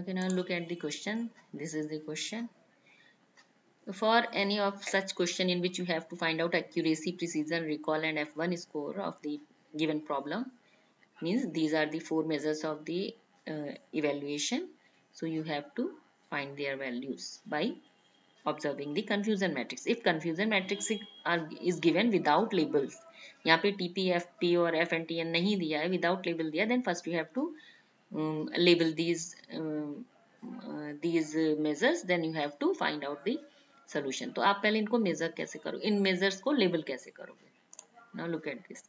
Okay, now look at the question. This is the question. For any of such question in which you have to find out accuracy, precision, recall and F1 score of the given problem, means these are the four measures of the evaluation. So you have to find their values by observing the confusion matrix. If confusion matrix is given without labels, यहाँ पे TP, FP और F and TN नहीं दिया है, without label दिया, then first you have to label these measures, then you have to find out the solution. तो आप पहले इनको measure कैसे करो, इन measures को label कैसे करोगे. Now look at this.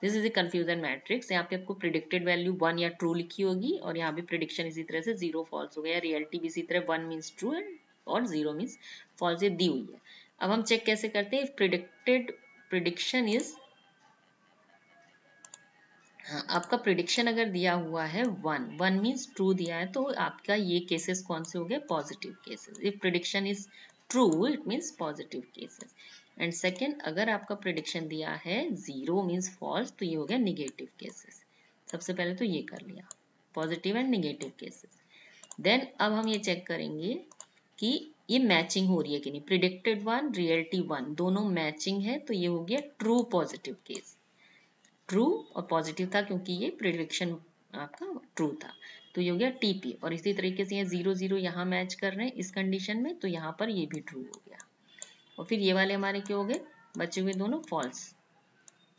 This is the confusion matrix. यहाँ पे आपको predicted value 1 या true लिखी होगी और यहाँ पे prediction इसी तरह से 0 false हो गया. reality भी इसी तरह 1 means true और 0 means false ये दी हुई है. अब हम check कैसे करते हैं. If predicted prediction is, हाँ, आपका प्रिडिक्शन अगर दिया हुआ है 1 मीन्स ट्रू दिया है, तो आपका ये केसेस कौन से हो गए, positive cases. If prediction is true it means positive cases. And second, अगर आपका प्रिडिक्शन दिया है 0 मीन्स फॉल्स, तो ये हो गया निगेटिव केसेस. सबसे पहले तो ये कर लिया, positive and negative cases. Then अब हम ये चेक करेंगे कि ये मैचिंग हो रही है कि नहीं. प्रिडिक्टेड 1 रियलिटी 1 दोनों मैचिंग है, तो ये हो गया ट्रू पॉजिटिव केस. ट्रू और पॉजिटिव था क्योंकि ये प्रिडिक्शन आपका ट्रू था, तो ये हो गया टीपी. और इसी तरीके से ये 0 0 यहाँ मैच कर रहे हैं इस कंडीशन में, तो यहाँ पर ये भी ट्रू हो गया. और फिर ये वाले हमारे क्या हो गए, बचे हुए दोनों फॉल्स.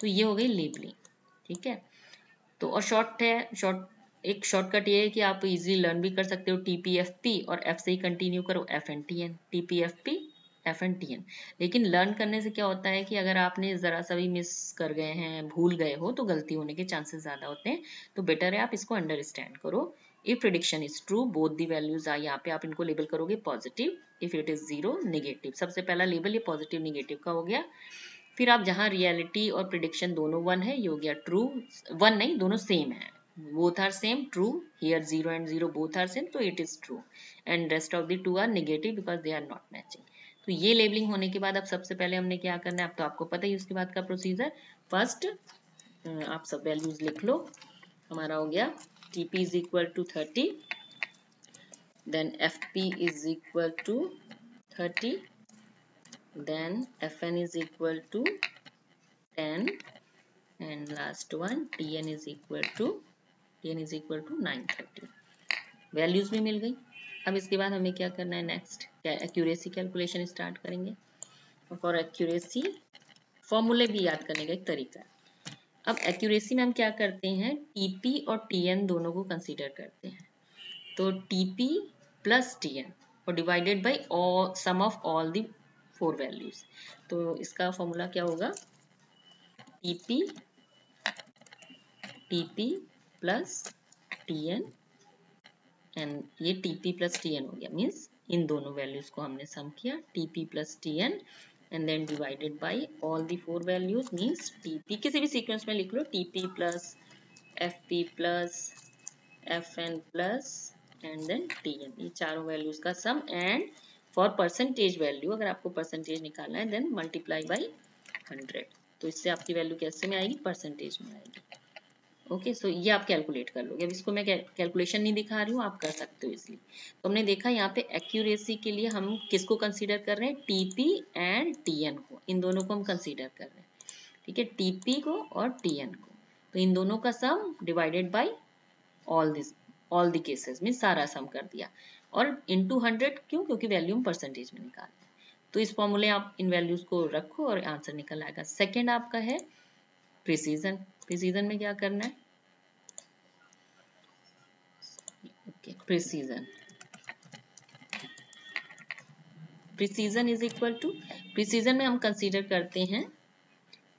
तो ये हो गई लेबलिंग. ठीक है. तो और एक शॉर्टकट ये है कि आप इजीली लर्न भी कर सकते हो. TP-FP और F से ही कंटिन्यू करो FN-TN. TP-FP FN-TN. लेकिन लर्न करने से क्या होता है कि अगर आपने जरा सा भी मिस कर गए हैं, भूल गए हो, तो गलती होने के चांसेस ज्यादा होते हैं. तो बेटर है आप इसको अंडरस्टैंड करो. If prediction is true both the values are, यहाँ पे आप इनको लेबल करोगे positive. If it is 0 negative. सबसे पहला लेबल ये पॉजिटिव निगेटिव का हो गया. फिर आप जहाँ रियलिटी और प्रिडिक्शन दोनों 1 है, ये हो गया ट्रू. 1 नहीं, दोनों सेम है, both are same, true. Here 0 and 0 both are same, so it is true. And rest of the 2 are negative because they are not matching. तो ये लेबलिंग होने के बाद अब सबसे पहले हमने क्या करना है, अब तो आपको पता ही उसके बाद का प्रोसीजर. फर्स्ट आप सब वैल्यूज लिख लो. हमारा हो गया TP is equal to 30, then FP is equal to 30, then FN is equal to 10, and last one TN is equal to 930. Values भी मिल गई. अब इसके बाद हमें क्या करना है, नेक्स्ट एक्यूरेसी कैलकुलेशन स्टार्ट करेंगे. फॉर एक्यूरेसी फॉर्मूले भी याद करने का एक तरीका है. अब एक्यूरेसी में हम क्या करते हैं, TP और TN दोनों को कंसीडर करते हैं. तो TP प्लस TN और divided by sum of all the 4 values. तो इसका फॉर्मूला क्या होगा, TP प्लस TN, एंड ये TP प्लस TN हो गया. मीन्स इन दोनों वैल्यूज को हमने सम किया, TP plus TN and then divided by all the 4 values. Means TP किसी भी सीक्वेंस में लिख लो, TP plus FP plus FN plus and then TN, ये चारों वैल्यूज का sum. And for percentage value, अगर आपको परसेंटेज निकालना है, देन मल्टीप्लाई बाई 100. तो इससे आपकी वैल्यू कैसे में आएगी, परसेंटेज में आएगी. ओके, सो ये आप कैलकुलेट कर लोगे. अब इसको मैं कैलकुलेशन नहीं दिखा रही हूँ, आप कर सकते हो इसलिए. तो हमने देखा यहाँ पे एक्यूरेसी के लिए हम किसको कंसीडर कर रहे हैं, TP एंड TN को. इन दोनों को हम कंसीडर कर रहे हैं. ठीक है, TP को और TN को. तो इन दोनों का सम divided by all the cases में सारा सम कर दिया. और इंटू 100 क्यों, क्योंकि वैल्यू हम परसेंटेज में निकाल रहे हैं. तो इस फॉर्मूले आप इन वैल्यूज को रखो और आंसर निकल आएगा. सेकेंड आपका है प्रिसीजन. प्रिसीजन में क्या करना है, precision is equal to, precision में हम कंसीडर करते हैं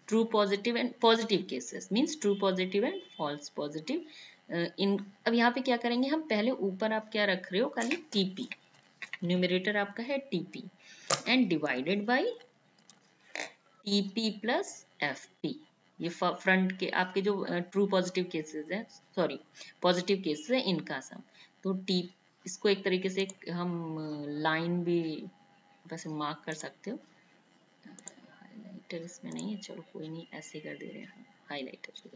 true positive and positive cases. Means true positive and false positive. अब यहाँ पे क्या करेंगे हम, पहले ऊपर आप क्या रख रहे हो, खाली TP, न्यूमरेटर आपका है TP and divided by TP plus FP. ये फ्रंट के आपके जो ट्रू पॉजिटिव केसेस है, सॉरी पॉजिटिव केसेस है, इनका सम. तो इसको एक तरीके से हम लाइन भी वैसे मार्क कर सकते हो. हाइलाइटर इसमें नहीं है, चलो कोई नहीं, ऐसे कर दे रहे हैं हाइलाइटर.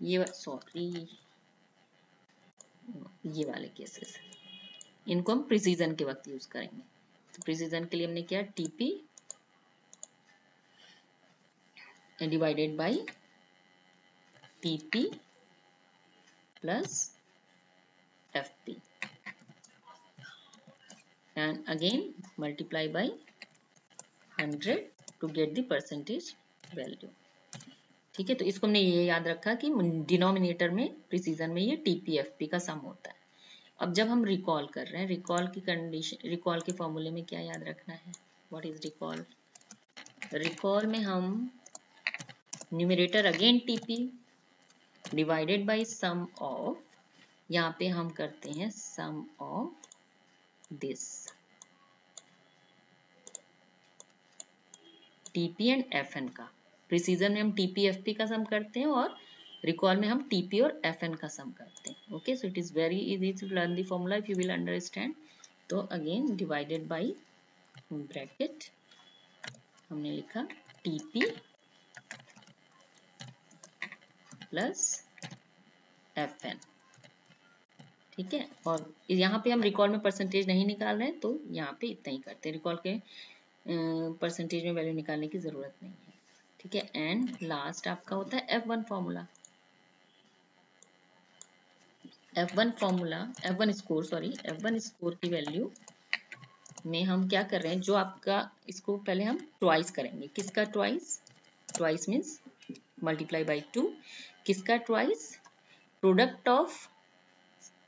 ये सॉरी ये वाले केसेस. इनको हम प्रिसीजन के वक्त यूज करेंगे। तो प्रिसीजन के लिए हमने किया TP divided by TP plus FP and again multiply by 100 to get the percentage value. ठीक है, तो इसको हमने ये याद रखा कि डिनोमिनेटर में प्रिसीजन में ये टीपीएफपी का सम होता है। अब जब हम रिकॉल कर रहे हैं, रिकॉल की कंडीशन, रिकॉल के फॉर्मूले में क्या याद रखना है, व्हाट इज रिकॉल? रिकॉल में हम numerator again TP divided by sum of, यहाँ पे हम करते हैं sum of this TP and FN का। प्रिसीजन में हम टीपी एफपी का सम करते हैं और रिकॉल में हम टीपी और एफएन का सम करते हैं। Okay, so it is very easy to learn the formula if you will understand. तो अगेन डिवाइडेड बाय ब्रैकेट हमने लिखा टीपी प्लस एफएन। ठीक है, और यहाँ पे हम रिकॉल में परसेंटेज नहीं निकाल रहे हैं तो यहाँ पे इतना ही करते हैं, रिकॉल के परसेंटेज में वैल्यू निकालने की जरूरत नहीं है। ठीक है, एंड लास्ट आपका होता है F1 formula. F1 formula, F1 score, sorry F1 score की वैल्यू में हम क्या कर रहे हैं, जो आपका, इसको पहले हम ट्वाइस करेंगे। किसका twice? Twice means multiply by 2। किसका twice? Product of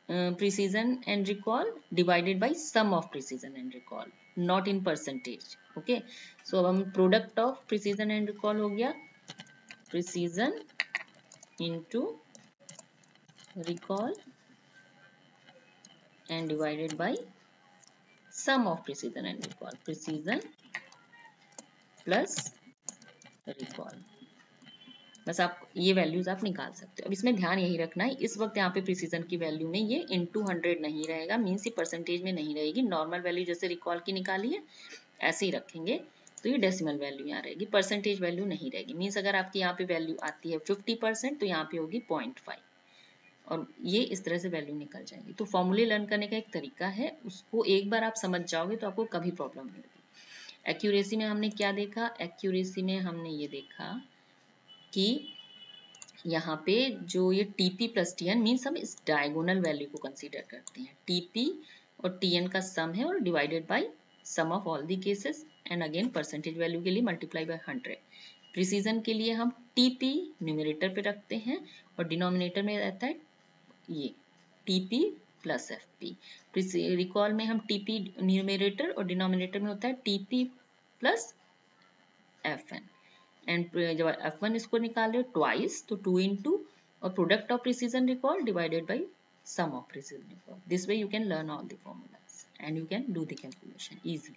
precision and recall divided by sum of precision and recall, not in percentage. Okay, so अब हम product of precision and recall हो गया precision into recall and divided by sum of precision and recall, precision plus recall। बस आप ये values आप निकाल सकते हो। अब इसमें ध्यान यही रखना है, इस वक्त यहाँ पे प्रिसीजन की वैल्यू में ये इनटू 100 नहीं रहेगा, मीन्स ये परसेंटेज में नहीं रहेगी। नॉर्मल वैल्यू जैसे रिकॉल की निकाली है ऐसे ही रखेंगे, तो ये डेसिमल वैल्यू यहाँ रहेगी, परसेंटेज वैल्यू नहीं रहेगी। मीन्स अगर आपकी यहाँ पे वैल्यू आती है 50% तो यहाँ पे होगी 0.5, और ये इस तरह से वैल्यू निकल जाएगी। तो फॉर्मूले लर्न करने का एक तरीका है, उसको एक बार आप समझ जाओगे तो आपको कभी प्रॉब्लम नहीं होगी। एक्यूरेसी में हमने क्या देखा? एक्यूरेसी में हमने ये देखा कि यहाँ पे जो ये टीपी प्लस टीएन मीन्स हम इस डायगोनल वैल्यू को कंसीडर करते हैं। टीपी और टीएन का सम है और divided by sum of all the cases, and again percentage value के लिए मल्टीप्लाई बाय 100। प्रिसीजन के लिए हम टीपी न्यूमरेटर पे रखते हैं और डिनोमिनेटर में रहता है ये टीपी प्लस एफपी। रिकॉल में हम टीपी न्यूमरेटर और डिनोमिनेटर में होता है टीपी प्लस एफएन, एंड जब F1 इसको निकाल रहे हो ट्वाइस तो 2 into और product of precision recall divided by sum of precision recall. This way you can learn all the formulas and you can do the calculation easily.